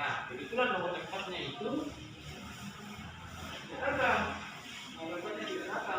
Nah, kebetulan nomor tempatnya itu tidak ada. Nomor tempatnya tidak ada.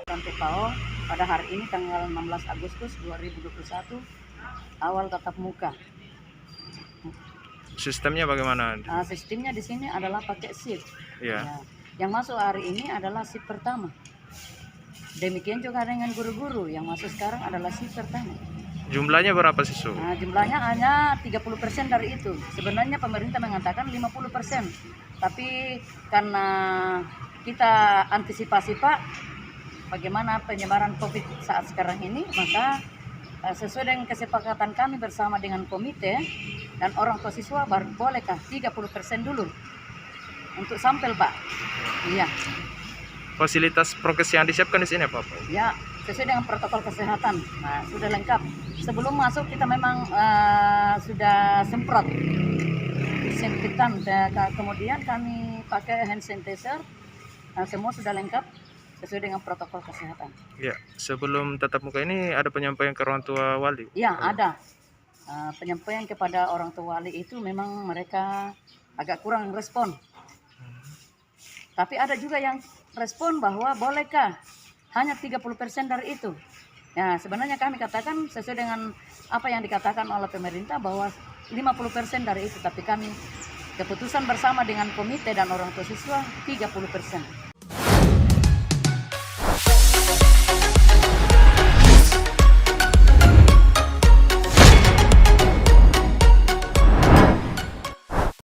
Untuk PAO pada hari ini tanggal 16 Agustus 2021 awal tatap muka. Sistemnya bagaimana? Sistemnya di sini adalah pakai shift. Ya. Ya. Yang masuk hari ini adalah shift pertama. Demikian juga dengan guru-guru yang masuk sekarang adalah shift pertama. Jumlahnya berapa siswa? Jumlahnya hanya 30% dari itu. Sebenarnya pemerintah mengatakan 50%. Tapi karena kita antisipasi Pak, bagaimana penyebaran COVID saat sekarang ini, maka sesuai dengan kesepakatan kami bersama dengan komite dan orang tua siswa, bolehkah 30% dulu untuk sampel Pak? Iya. Fasilitas prokes yang disiapkan di sini apa Pak? Ya, sesuai dengan protokol kesehatan. Nah, sudah lengkap. Sebelum masuk kita memang sudah semprot disinfektan. Kemudian kami pakai hand sanitizer. Semua sudah lengkap sesuai dengan protokol kesehatan. Ya, sebelum tatap muka ini ada penyampaian ke orang tua wali? Ya, ada. Penyampaian kepada orang tua wali itu memang mereka agak kurang respon. Tapi ada juga yang respon bahwa bolehkah hanya 30% dari itu. Ya, sebenarnya kami katakan sesuai dengan apa yang dikatakan oleh pemerintah bahwa 50% dari itu, tapi kami keputusan bersama dengan komite dan orang tua siswa 30%.